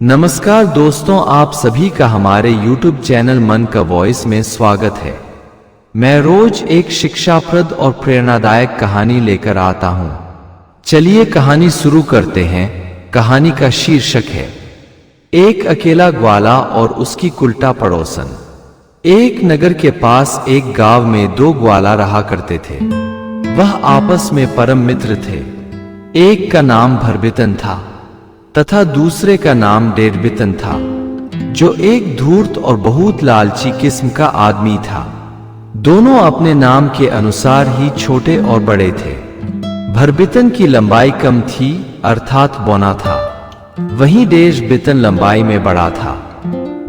नमस्कार दोस्तों, आप सभी का हमारे YouTube चैनल मन का वॉइस में स्वागत है। मैं रोज एक शिक्षाप्रद और प्रेरणादायक कहानी लेकर आता हूं। चलिए कहानी शुरू करते हैं। कहानी का शीर्षक है एक अकेला ग्वाला और उसकी कुल्टा पड़ोसन। एक नगर के पास एक गांव में दो ग्वाला रहा करते थे। वह आपस में परम मित्र थे। एक का नाम भरबितन था तथा दूसरे का नाम डेढ़बितन था, जो एक धूर्त और बहुत लालची किस्म का आदमी था। दोनों अपने नाम के अनुसार ही छोटे और बड़े थे। भरबितन की लंबाई कम थी, अर्थात बौना था, वहीं डेढ़बितन लंबाई में बड़ा था।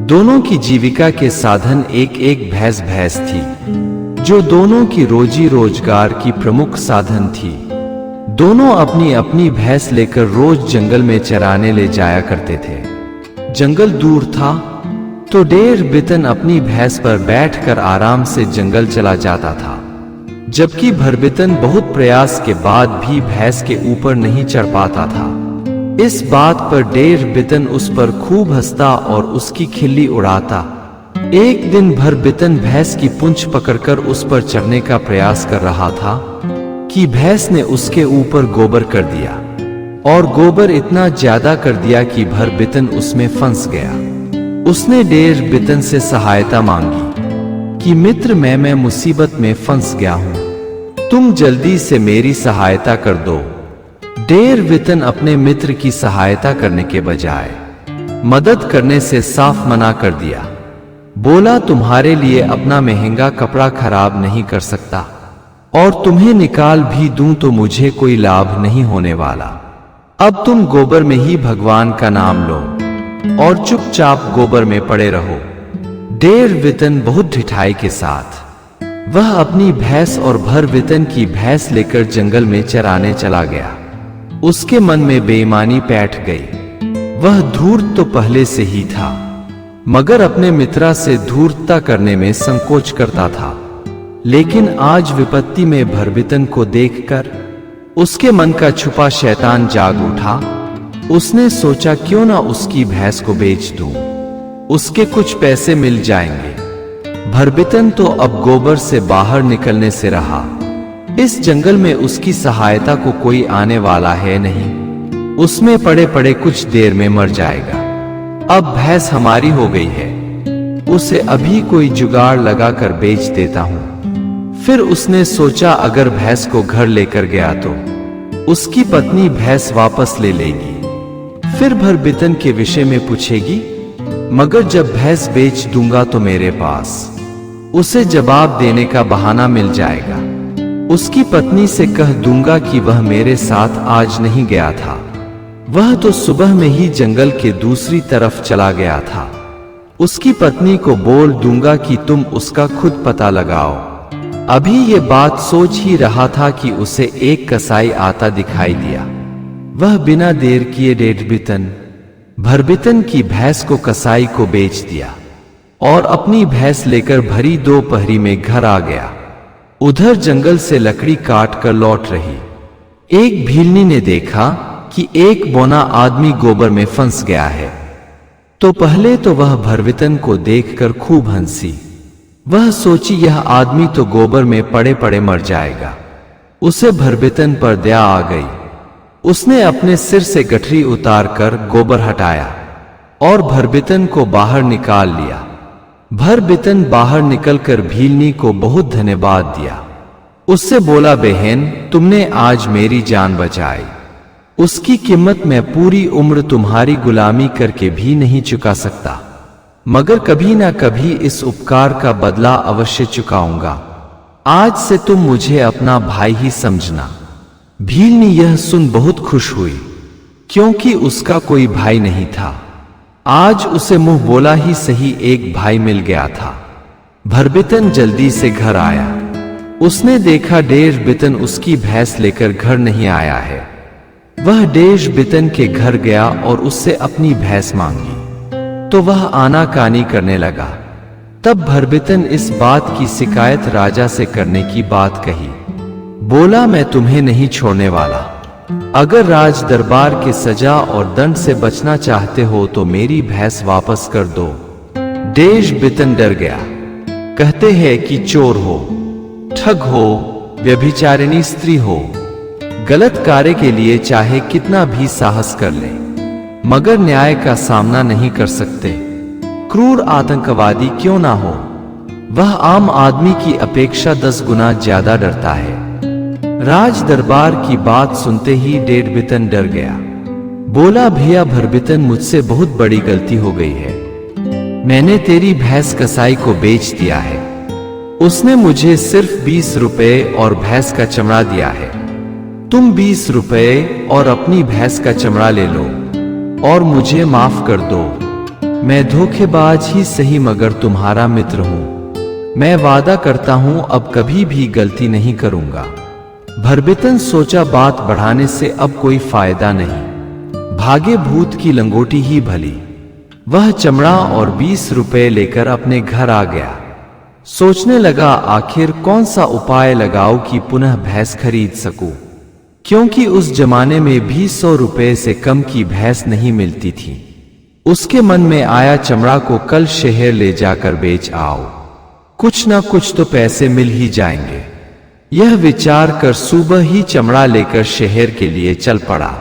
दोनों की जीविका के साधन एक एक भैंस थी, जो दोनों की रोजी रोजगार की प्रमुख साधन थी। दोनों अपनी अपनी भैंस लेकर रोज जंगल में चराने ले जाया करते थे। जंगल दूर था तो डेढ़बितन अपनी भैंस पर बैठकर आराम से जंगल चला जाता था, जबकि भरबितन बहुत प्रयास के बाद भी भैंस के ऊपर नहीं चढ़ पाता था। इस बात पर डेढ़बितन उस पर खूब हंसता और उसकी खिल्ली उड़ाता। एक दिन भरबितन भैंस की पूंछ पकड़कर उस पर चढ़ने का प्रयास कर रहा था कि भैंस ने उसके ऊपर गोबर कर दिया, और गोबर इतना ज्यादा कर दिया कि भरबितन उसमें फंस गया। उसने डेढ़बितन से सहायता मांगी कि मित्र, मैं मुसीबत में फंस गया हूं, तुम जल्दी से मेरी सहायता कर दो। डेढ़बितन अपने मित्र की सहायता करने के बजाय मदद करने से साफ मना कर दिया। बोला, तुम्हारे लिए अपना महंगा कपड़ा खराब नहीं कर सकता, और तुम्हें निकाल भी दूं तो मुझे कोई लाभ नहीं होने वाला। अब तुम गोबर में ही भगवान का नाम लो और चुपचाप गोबर में पड़े रहो। डेढ़बितन बहुत ढिठाई के साथ वह अपनी भैंस और भरबितन की भैंस लेकर जंगल में चराने चला गया। उसके मन में बेईमानी बैठ गई। वह धूर्त तो पहले से ही था, मगर अपने मित्रा से धूर्तता करने में संकोच करता था। लेकिन आज विपत्ति में भरबितन को देखकर उसके मन का छुपा शैतान जाग उठा। उसने सोचा, क्यों ना उसकी भैंस को बेच दूं, उसके कुछ पैसे मिल जाएंगे। भरबितन तो अब गोबर से बाहर निकलने से रहा। इस जंगल में उसकी सहायता को कोई आने वाला है नहीं। उसमें पड़े पड़े कुछ देर में मर जाएगा। अब भैंस हमारी हो गई है, उसे अभी कोई जुगाड़ लगाकर बेच देता हूं। फिर उसने सोचा, अगर भैंस को घर लेकर गया तो उसकी पत्नी भैंस वापस ले लेगी, फिर भरबितन के विषय में पूछेगी, मगर जब भैंस बेच दूंगा तो मेरे पास उसे जवाब देने का बहाना मिल जाएगा। उसकी पत्नी से कह दूंगा कि वह मेरे साथ आज नहीं गया था, वह तो सुबह में ही जंगल के दूसरी तरफ चला गया था। उसकी पत्नी को बोल दूंगा कि तुम उसका खुद पता लगाओ। अभी ये बात सोच ही रहा था कि उसे एक कसाई आता दिखाई दिया। वह बिना देर किए भरबितन की भैंस को कसाई को बेच दिया और अपनी भैंस लेकर भरी दोपहरी में घर आ गया। उधर जंगल से लकड़ी काट कर लौट रही एक भीलनी ने देखा कि एक बौना आदमी गोबर में फंस गया है। तो पहले तो वह भरबितन को देखकर खूब हंसी। वह सोची, यह आदमी तो गोबर में पड़े पड़े मर जाएगा। उसे भरबितन पर दया आ गई। उसने अपने सिर से गठरी उतारकर गोबर हटाया और भरबितन को बाहर निकाल लिया। भरबितन बाहर निकलकर भीलनी को बहुत धन्यवाद दिया। उससे बोला, बहन, तुमने आज मेरी जान बचाई। उसकी कीमत मैं पूरी उम्र तुम्हारी गुलामी करके भी नहीं चुका सकता, मगर कभी ना कभी इस उपकार का बदला अवश्य चुकाऊंगा। आज से तुम मुझे अपना भाई ही समझना। भीलनी यह सुन बहुत खुश हुई, क्योंकि उसका कोई भाई नहीं था। आज उसे मुंह बोला ही सही एक भाई मिल गया था। भरबितन जल्दी से घर आया। उसने देखा डेढ़बितन उसकी भैंस लेकर घर नहीं आया है। वह डेढ़बितन के घर गया और उससे अपनी भैंस मांगी, तो वह आनाकानी करने लगा। तब भरबितन इस बात की शिकायत राजा से करने की बात कही। बोला, मैं तुम्हें नहीं छोड़ने वाला। अगर राज दरबार के सजा और दंड से बचना चाहते हो तो मेरी भैंस वापस कर दो। देश बितन डर गया। कहते हैं कि चोर हो, ठग हो, व्यभिचारिणी स्त्री हो, गलत कार्य के लिए चाहे कितना भी साहस कर ले, मगर न्याय का सामना नहीं कर सकते। क्रूर आतंकवादी क्यों ना हो, वह आम आदमी की अपेक्षा 10 गुना ज्यादा डरता है। राज दरबार की बात सुनते ही डेढ़बितन डर गया। बोला, भैया भरबितन, मुझसे बहुत बड़ी गलती हो गई है। मैंने तेरी भैंस कसाई को बेच दिया है। उसने मुझे सिर्फ 20 रुपए और भैंस का चमड़ा दिया है। तुम 20 रुपए और अपनी भैंस का चमड़ा ले लो और मुझे माफ कर दो। मैं धोखेबाज ही सही मगर तुम्हारा मित्र हूं। मैं वादा करता हूं अब कभी भी गलती नहीं करूंगा। भरबितन सोचा, बात बढ़ाने से अब कोई फायदा नहीं, भागे भूत की लंगोटी ही भली। वह चमड़ा और 20 रुपए लेकर अपने घर आ गया। सोचने लगा, आखिर कौन सा उपाय लगाओ कि पुनः भैंस खरीद सकूं, क्योंकि उस जमाने में भी 100 रुपए से कम की भैंस नहीं मिलती थी। उसके मन में आया, चमड़ा को कल शहर ले जाकर बेच आओ, कुछ ना कुछ तो पैसे मिल ही जाएंगे। यह विचार कर सुबह ही चमड़ा लेकर शहर के लिए चल पड़ा।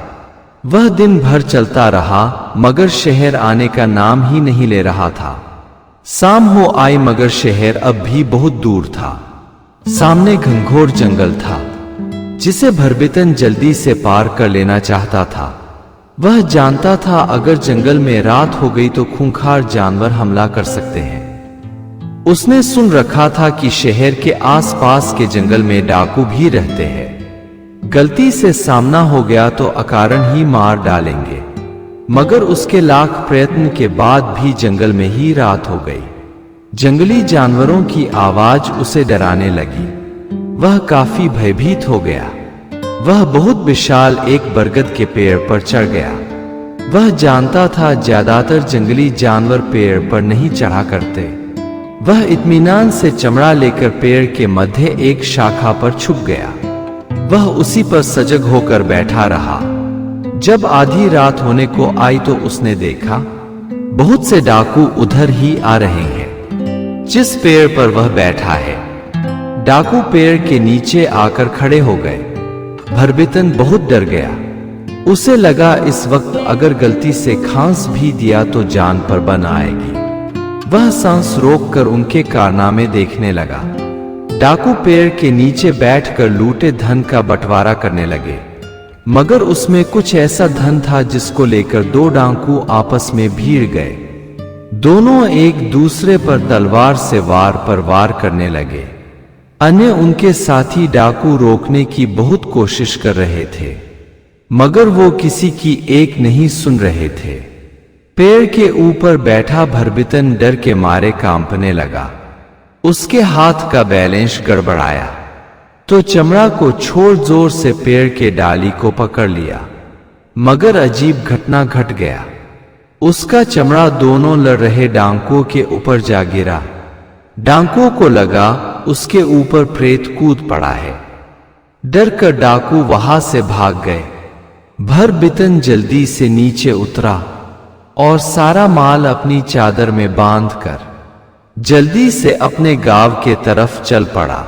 वह दिन भर चलता रहा मगर शहर आने का नाम ही नहीं ले रहा था। शाम हो आई मगर शहर अब भी बहुत दूर था। सामने घनघोर जंगल था जिसे भरबितन जल्दी से पार कर लेना चाहता था। वह जानता था अगर जंगल में रात हो गई तो खूंखार जानवर हमला कर सकते हैं। उसने सुन रखा था कि शहर के आसपास के जंगल में डाकू भी रहते हैं। गलती से सामना हो गया तो अकारण ही मार डालेंगे। मगर उसके लाख प्रयत्न के बाद भी जंगल में ही रात हो गई। जंगली जानवरों की आवाज उसे डराने लगी। वह काफी भयभीत हो गया। वह बहुत विशाल एक बरगद के पेड़ पर चढ़ गया। वह जानता था ज्यादातर जंगली जानवर पेड़ पर नहीं चढ़ा करते। वह इत्मीनान से चमड़ा लेकर पेड़ के मध्य एक शाखा पर छुप गया। वह उसी पर सजग होकर बैठा रहा। जब आधी रात होने को आई तो उसने देखा बहुत से डाकू उधर ही आ रहे हैं जिस पेड़ पर वह बैठा है। डाकू पेड़ के नीचे आकर खड़े हो गए। भरबितन बहुत डर गया। उसे लगा इस वक्त अगर गलती से खांस भी दिया तो जान पर बन आएगी। वह सांस रोककर उनके कारनामे देखने लगा। डाकू पेड़ के नीचे बैठकर लूटे धन का बंटवारा करने लगे, मगर उसमें कुछ ऐसा धन था जिसको लेकर 2 डाकू आपस में भिड़ गए। दोनों एक दूसरे पर तलवार से वार पर वार करने लगे। अन्य उनके साथी डाकू रोकने की बहुत कोशिश कर रहे थे, मगर वो किसी की एक नहीं सुन रहे थे। पेड़ के ऊपर बैठा भरबितन डर के मारे कांपने लगा। उसके हाथ का बैलेंस गड़बड़ाया तो चमड़ा को छोड़ जोर से पेड़ के डाली को पकड़ लिया, मगर अजीब घटना घट गया। उसका चमड़ा दोनों लड़ रहे डाकुओं के ऊपर जा गिरा। डाकुओं को लगा उसके ऊपर प्रेत कूद पड़ा है। डर कर डाकू वहां से भाग गए। भरबितन जल्दी से नीचे उतरा और सारा माल अपनी चादर में बांधकर जल्दी से अपने गांव के तरफ चल पड़ा।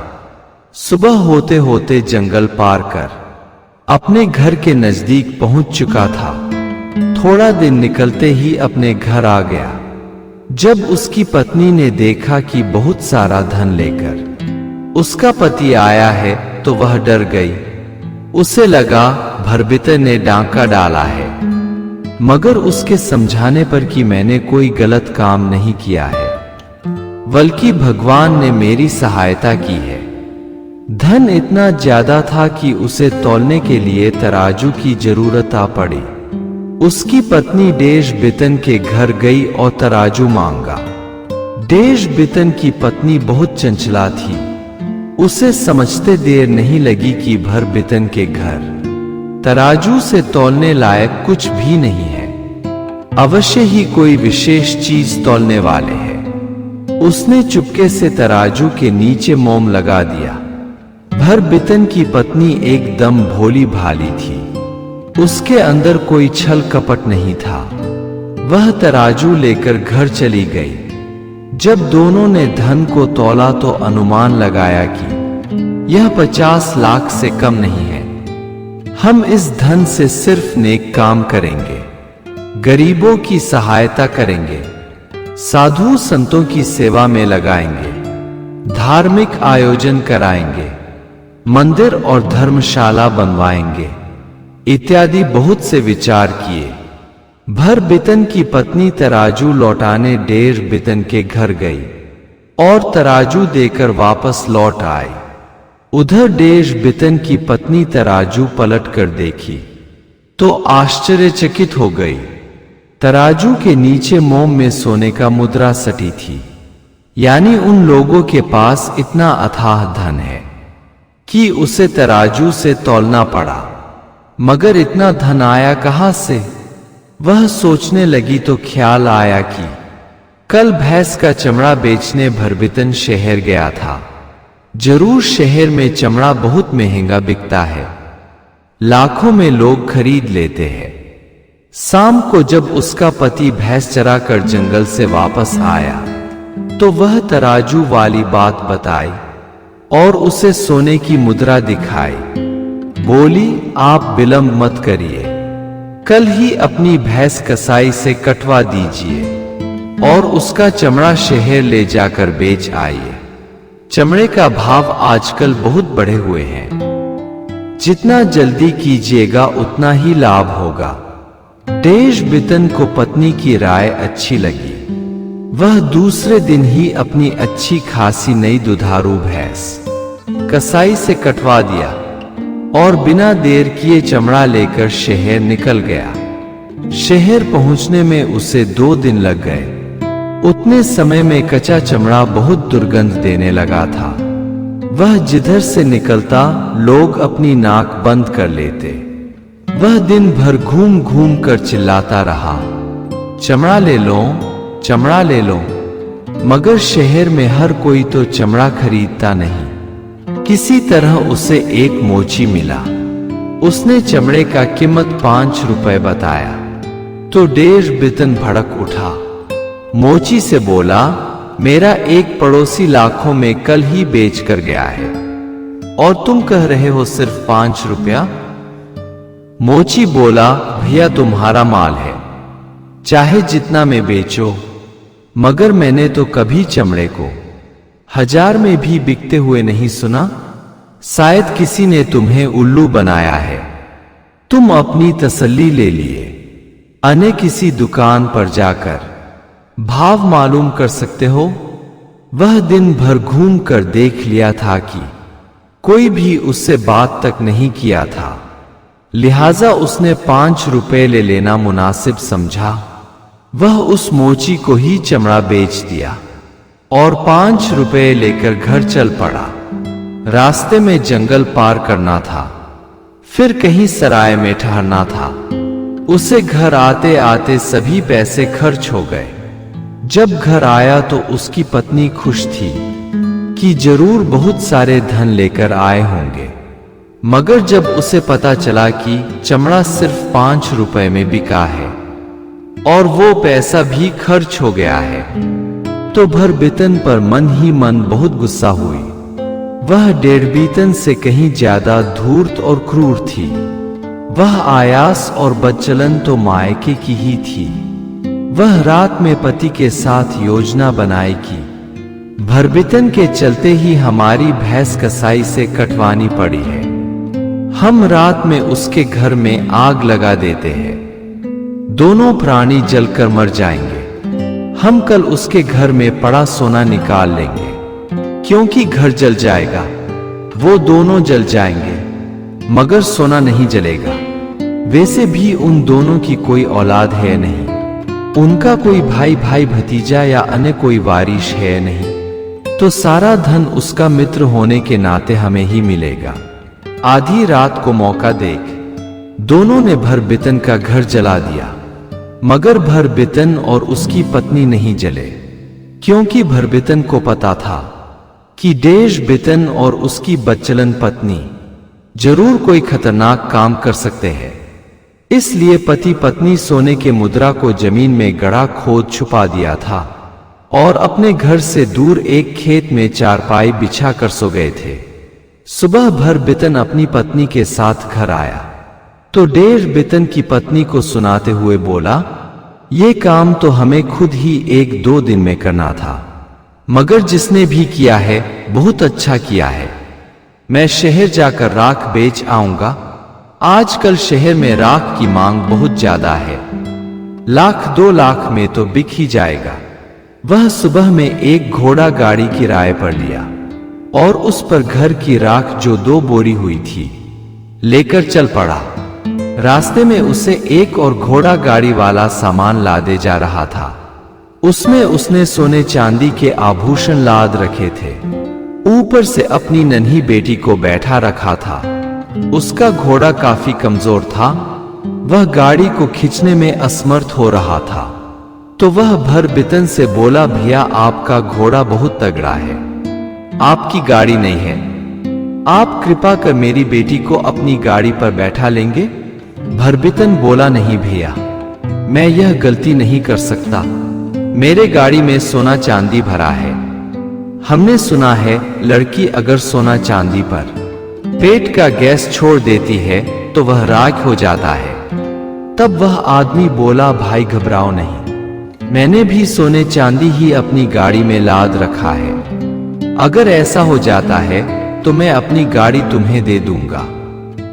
सुबह होते होते जंगल पार कर अपने घर के नजदीक पहुंच चुका था। थोड़ा दिन निकलते ही अपने घर आ गया। जब उसकी पत्नी ने देखा कि बहुत सारा धन लेकर उसका पति आया है तो वह डर गई। उसे लगा भरबितन ने डांका डाला है, मगर उसके समझाने पर कि मैंने कोई गलत काम नहीं किया है, बल्कि भगवान ने मेरी सहायता की है। धन इतना ज्यादा था कि उसे तौलने के लिए तराजू की जरूरत आ पड़ी। उसकी पत्नी डेढ़बितन के घर गई और तराजू मांगा। डेढ़बितन की पत्नी बहुत चंचला थी। उसे समझते देर नहीं लगी कि भरबितन के घर तराजू से तौलने लायक कुछ भी नहीं है, अवश्य ही कोई विशेष चीज तौलने वाले हैं। उसने चुपके से तराजू के नीचे मोम लगा दिया। भरबितन की पत्नी एकदम भोली भाली थी। उसके अंदर कोई छल कपट नहीं था। वह तराजू लेकर घर चली गई। जब दोनों ने धन को तौला तो अनुमान लगाया कि यह 50 लाख से कम नहीं है। हम इस धन से सिर्फ नेक काम करेंगे, गरीबों की सहायता करेंगे, साधु संतों की सेवा में लगाएंगे, धार्मिक आयोजन कराएंगे, मंदिर और धर्मशाला बनवाएंगे इत्यादि बहुत से विचार किए। भर बितन की पत्नी तराजू लौटाने डेढ़ बितन के घर गई और तराजू देकर वापस लौट आई। उधर डेढ़ बितन की पत्नी तराजू पलट कर देखी तो आश्चर्यचकित हो गई। तराजू के नीचे मोम में सोने का मुद्रा सटी थी, यानी उन लोगों के पास इतना अथाह धन है कि उसे तराजू से तौलना पड़ा। मगर इतना धन आया कहां से? वह सोचने लगी तो ख्याल आया कि कल भैंस का चमड़ा बेचने भरबितन शहर गया था। जरूर शहर में चमड़ा बहुत महंगा बिकता है, लाखों में लोग खरीद लेते हैं। शाम को जब उसका पति भैंस चरा कर जंगल से वापस आया तो वह तराजू वाली बात बताई और उसे सोने की मुद्रा दिखाई। बोली, आप विलंब मत करिए, कल ही अपनी भैंस कसाई से कटवा दीजिए और उसका चमड़ा शहर ले जाकर बेच आइए। चमड़े का भाव आजकल बहुत बढ़े हुए हैं, जितना जल्दी कीजिएगा उतना ही लाभ होगा। डेढ़ बितन को पत्नी की राय अच्छी लगी। वह दूसरे दिन ही अपनी अच्छी खासी नई दुधारू भैंस कसाई से कटवा दिया और बिना देर किए चमड़ा लेकर शहर निकल गया। शहर पहुंचने में उसे 2 दिन लग गए। उतने समय में कच्चा चमड़ा बहुत दुर्गंध देने लगा था। वह जिधर से निकलता लोग अपनी नाक बंद कर लेते। वह दिन भर घूम घूम कर चिल्लाता रहा, चमड़ा ले लो, चमड़ा ले लो। मगर शहर में हर कोई तो चमड़ा खरीदता नहीं। किसी तरह उसे एक मोची मिला। उसने चमड़े का कीमत 5 रुपए बताया तो डेढ़ बितन भड़क उठा। मोची से बोला, मेरा एक पड़ोसी लाखों में कल ही बेच कर गया है और तुम कह रहे हो सिर्फ 5 रुपया। मोची बोला, भैया तुम्हारा माल है, चाहे जितना में बेचो, मगर मैंने तो कभी चमड़े को 1000 में भी बिकते हुए नहीं सुना। शायद किसी ने तुम्हें उल्लू बनाया है। तुम अपनी तसल्ली ले लिए अन्य किसी दुकान पर जाकर भाव मालूम कर सकते हो। वह दिन भर घूम कर देख लिया था कि कोई भी उससे बात तक नहीं किया था, लिहाजा उसने 5 रुपए ले लेना मुनासिब समझा। वह उस मोची को ही चमड़ा बेच दिया और 5 रुपए लेकर घर चल पड़ा। रास्ते में जंगल पार करना था, फिर कहीं सराय में ठहरना था। उसे घर आते आते सभी पैसे खर्च हो गए। जब घर आया तो उसकी पत्नी खुश थी कि जरूर बहुत सारे धन लेकर आए होंगे। मगर जब उसे पता चला कि चमड़ा सिर्फ 5 रुपए में बिका है और वो पैसा भी खर्च हो गया है, तो भर बितन पर मन ही मन बहुत गुस्सा हुई। वह डेढ़ बीतन से कहीं ज्यादा धूर्त और क्रूर थी। वह आयास और बदचलन तो मायके की ही थी। वह रात में पति के साथ योजना बनाई कि भरबितन के चलते ही हमारी भैंस कसाई से कटवानी पड़ी है। हम रात में उसके घर में आग लगा देते हैं, दोनों प्राणी जलकर मर जाएंगे। हम कल उसके घर में पड़ा सोना निकाल लेंगे, क्योंकि घर जल जाएगा, वो दोनों जल जाएंगे, मगर सोना नहीं जलेगा। वैसे भी उन दोनों की कोई औलाद है नहीं, उनका कोई भाई भतीजा या अन्य कोई वारिश है नहीं, तो सारा धन उसका मित्र होने के नाते हमें ही मिलेगा। आधी रात को मौका देख दोनों ने भरबितन का घर जला दिया, मगर भरबितन और उसकी पत्नी नहीं जले, क्योंकि भरबितन को पता था कि डेढ़ बितन और उसकी बदचलन पत्नी जरूर कोई खतरनाक काम कर सकते हैं। इसलिए पति पत्नी सोने के मुद्रा को जमीन में गड़ा खोद छुपा दिया था और अपने घर से दूर एक खेत में चारपाई बिछा कर सो गए थे। सुबह भर बितन अपनी पत्नी के साथ घर आया तो डेर बितन की पत्नी को सुनाते हुए बोला, ये काम तो हमें खुद ही 1-2 दिन में करना था, मगर जिसने भी किया है बहुत अच्छा किया है। मैं शहर जाकर राख बेच आऊंगा। आजकल शहर में राख की मांग बहुत ज्यादा है, 1-2 लाख में तो बिक ही जाएगा। वह सुबह में एक घोड़ा गाड़ी किराए पर लिया और उस पर घर की राख जो 2 बोरी हुई थी लेकर चल पड़ा। रास्ते में उसे एक और घोड़ा गाड़ी वाला सामान लादे जा रहा था। उसमें उसने सोने चांदी के आभूषण लाद रखे थे। ऊपर से अपनी नन्ही बेटी को बैठा रखा था। उसका घोड़ा काफी कमजोर था, वह गाड़ी को खींचने में असमर्थ हो रहा था। तो वह भर बितन से बोला, भैया आपका घोड़ा बहुत तगड़ा है, आपकी गाड़ी नहीं है, आप कृपा कर मेरी बेटी को अपनी गाड़ी पर बैठा लेंगे? भरबितन बोला, नहीं भैया, मैं यह गलती नहीं कर सकता, मेरे गाड़ी में सोना चांदी भरा है। हमने सुना है लड़की अगर सोना चांदी पर पेट का गैस छोड़ देती है तो वह राख हो जाता है। तब वह आदमी बोला, भाई घबराओ नहीं, मैंने भी सोने चांदी ही अपनी गाड़ी में लाद रखा है। अगर ऐसा हो जाता है तो मैं अपनी गाड़ी तुम्हें दे दूंगा,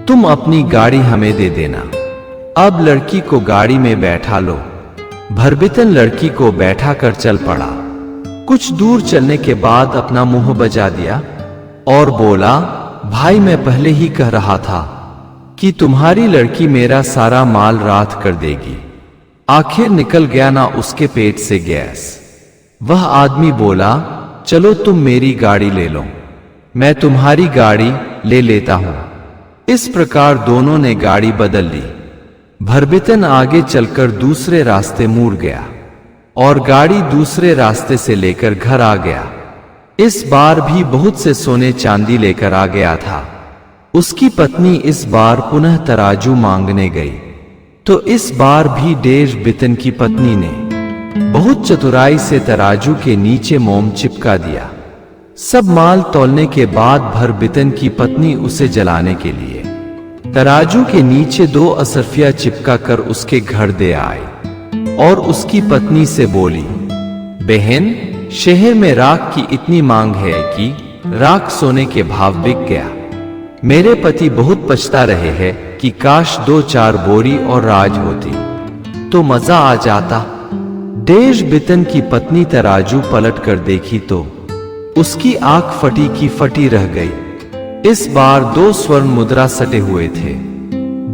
तुम अपनी गाड़ी हमें दे देना। अब लड़की को गाड़ी में बैठा लो। भरबितन लड़की को बैठा कर चल पड़ा। कुछ दूर चलने के बाद अपना मुंह बजा दिया और बोला, भाई मैं पहले ही कह रहा था कि तुम्हारी लड़की मेरा सारा माल रात कर देगी। आखिर निकल गया ना उसके पेट से गैस। वह आदमी बोला, चलो तुम मेरी गाड़ी ले लो, मैं तुम्हारी गाड़ी ले लेता हूं। इस प्रकार दोनों ने गाड़ी बदल ली। भरबितन आगे चलकर दूसरे रास्ते मुड़ गया और गाड़ी दूसरे रास्ते से लेकर घर आ गया। इस बार भी बहुत से सोने चांदी लेकर आ गया था। उसकी पत्नी इस बार पुनः तराजू मांगने गई तो इस बार भी डेर बितन की पत्नी ने बहुत चतुराई से तराजू के नीचे मोम चिपका दिया। सब माल तौलने के बाद भरबितन की पत्नी उसे जलाने के लिए तराजू के नीचे 2 असरफिया चिपका कर उसके घर दे आई और उसकी पत्नी से बोली, बहन, शहर में राख की इतनी मांग है कि राख सोने के भाव बिक गया। मेरे पति बहुत पछता रहे हैं कि काश 2-4 बोरी और राज होती तो मजा आ जाता। डेर बितन की पत्नी तराजू पलट कर देखी तो उसकी आंख फटी की फटी रह गई। इस बार 2 स्वर्ण मुद्रा सटे हुए थे।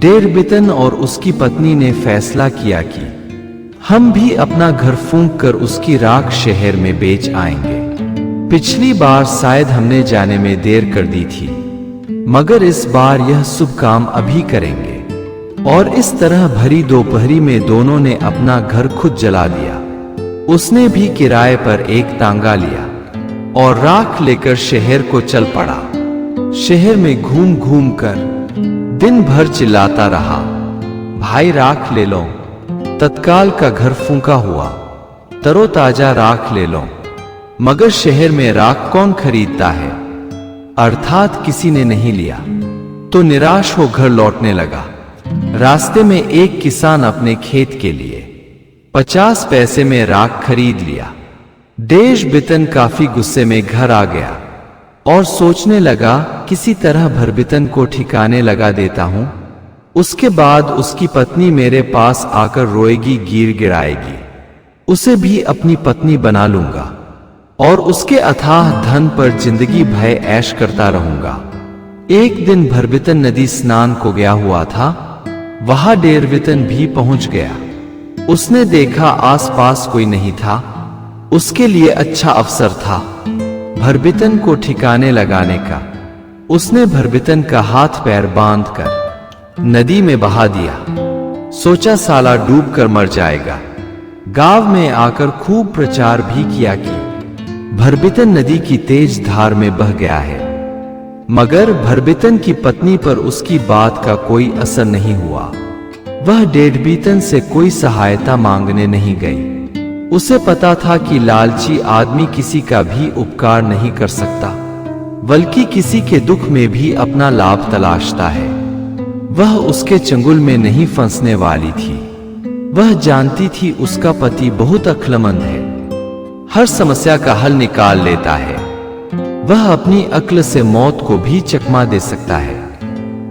डेर बितन और उसकी पत्नी ने फैसला किया कि हम भी अपना घर फूंक कर उसकी राख शहर में बेच आएंगे। पिछली बार शायद हमने जाने में देर कर दी थी, मगर इस बार यह शुभ काम अभी करेंगे। और इस तरह भरी दोपहरी में दोनों ने अपना घर खुद जला दिया। उसने भी किराए पर एक तांगा लिया और राख लेकर शहर को चल पड़ा। शहर में घूम घूम कर दिन भर चिल्लाता रहा, भाई राख ले लो, तत्काल का घर फूंका हुआ, तरोताजा राख ले लो। मगर शहर में राख कौन खरीदता है, अर्थात किसी ने नहीं लिया। तो निराश हो घर लौटने लगा। रास्ते में एक किसान अपने खेत के लिए 50 पैसे में राख खरीद लिया। डेर बितन काफी गुस्से में घर आ गया और सोचने लगा, किसी तरह भरबितन को ठिकाने लगा देता हूं, उसके बाद उसकी पत्नी मेरे पास आकर रोएगी, गिर गिराएगी, उसे भी अपनी पत्नी बना लूंगा और उसके अथाह धन पर जिंदगी भर ऐश करता रहूंगा। एक दिन भरबितन नदी स्नान को गया हुआ था। वहां डेर बितन भी पहुंच गया। उसने देखा आसपास कोई नहीं था। उसके लिए अच्छा अवसर था भरबितन को ठिकाने लगाने का। उसने भरबितन का हाथ पैर बांधकर नदी में बहा दिया। सोचा साला डूब कर मर जाएगा। गांव में आकर खूब प्रचार भी किया कि भरबितन नदी की तेज धार में बह गया है। मगर भरबितन की पत्नी पर उसकी बात का कोई असर नहीं हुआ। वह डेढ़बीतन से कोई सहायता मांगने नहीं गई। उसे पता था कि लालची आदमी किसी का भी उपकार नहीं कर सकता, बल्कि किसी के दुख में भी अपना लाभ तलाशता है। वह उसके चंगुल में नहीं फंसने वाली थी। वह जानती थी उसका पति बहुत अक्लमंद है, हर समस्या का हल निकाल लेता है। वह अपनी अक्ल से मौत को भी चकमा दे सकता है।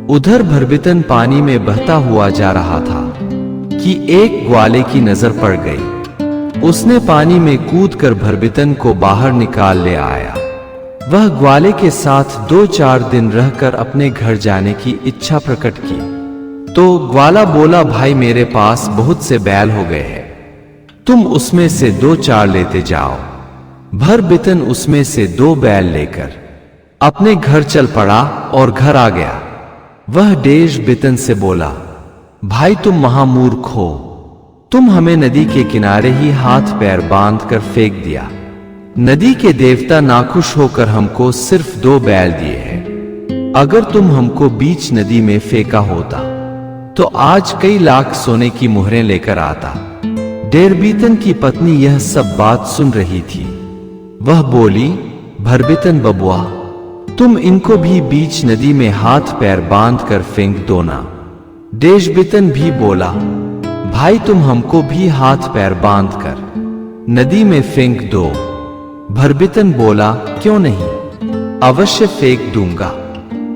उधर भरबितन पानी में बहता हुआ जा रहा था कि एक ग्वाले की नजर पड़ गई। उसने पानी में कूदकर भरबितन को बाहर निकाल ले आया। वह ग्वाले के साथ 2-4 दिन रहकर अपने घर जाने की इच्छा प्रकट की। तो ग्वाला बोला, भाई मेरे पास बहुत से बैल हो गए हैं, तुम उसमें से 2-4 लेते जाओ। भरबितन उसमें से 2 बैल लेकर अपने घर चल पड़ा और घर आ गया। वह डेढ़बितन से बोला, भाई तुम महामूर्ख हो, तुम हमें नदी के किनारे ही हाथ पैर बांध कर फेंक दिया। नदी के देवता नाखुश होकर हमको सिर्फ 2 बैल दिए हैं। अगर तुम हमको बीच नदी में फेंका होता तो आज कई लाख सोने की मुहरें लेकर आता। डेढ़बितन की पत्नी यह सब बात सुन रही थी। वह बोली, भरबितन बबुआ, तुम इनको भी बीच नदी में हाथ पैर बांध कर फेंक दो ना। डेढ़बितन भी बोला, भाई तुम हमको भी हाथ पैर बांध कर नदी में फेंक दो। भरबितन बोला, क्यों नहीं, अवश्य फेंक दूंगा।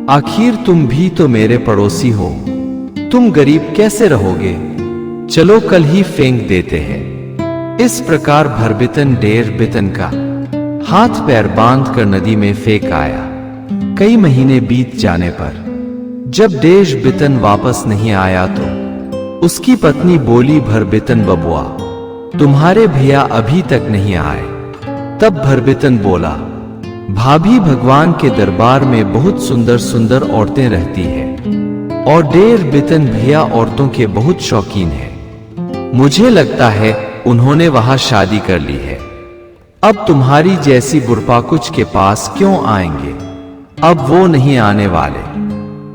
आखिर तुम भी तो मेरे पड़ोसी हो, तुम गरीब कैसे रहोगे? चलो कल ही फेंक देते हैं। इस प्रकार भरबितन डेढ़बितन का हाथ पैर बांध कर नदी में फेंक आया। कई महीने बीत जाने पर जब डेढ़बितन वापस नहीं आया तो उसकी पत्नी बोली, भरबितन बबुआ, तुम्हारे भैया अभी तक नहीं आए। तब भरबितन बोला, भाभी, भगवान के दरबार में बहुत सुंदर सुंदर औरतें रहती हैं और डेढ़बितन भैया औरतों के बहुत शौकीन है। मुझे लगता है उन्होंने वहां शादी कर ली है। अब तुम्हारी जैसी बुरपाकुच के पास क्यों आएंगे? अब वो नहीं आने वाले।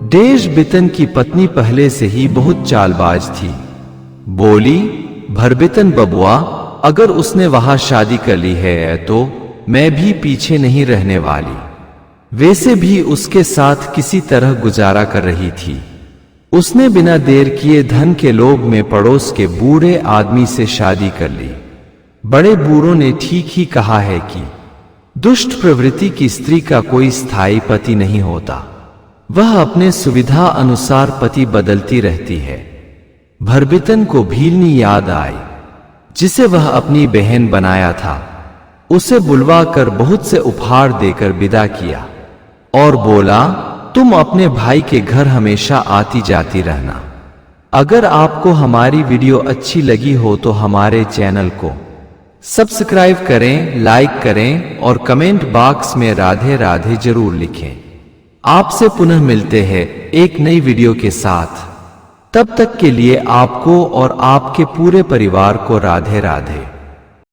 डेढ़बितन की पत्नी पहले से ही बहुत चालबाज थी। बोली, भरबितन बबुआ, अगर उसने वहां शादी कर ली है तो मैं भी पीछे नहीं रहने वाली। वैसे भी उसके साथ किसी तरह गुजारा कर रही थी। उसने बिना देर किए धन के लोभ में पड़ोस के बूढ़े आदमी से शादी कर ली। बड़े बूढ़ों ने ठीक ही कहा है कि दुष्ट प्रवृत्ति की स्त्री का कोई स्थायी पति नहीं होता, वह अपने सुविधा अनुसार पति बदलती रहती है। भरबितन को भीलनी याद आई, जिसे वह अपनी बहन बनाया था। उसे बुलवा कर बहुत से उपहार देकर विदा किया और बोला, तुम अपने भाई के घर हमेशा आती जाती रहना। अगर आपको हमारी वीडियो अच्छी लगी हो तो हमारे चैनल को सब्सक्राइब करें, लाइक करें और कमेंट बॉक्स में राधे राधे जरूर लिखें। आपसे पुनः मिलते हैं एक नई वीडियो के साथ। तब तक के लिए आपको और आपके पूरे परिवार को राधे राधे।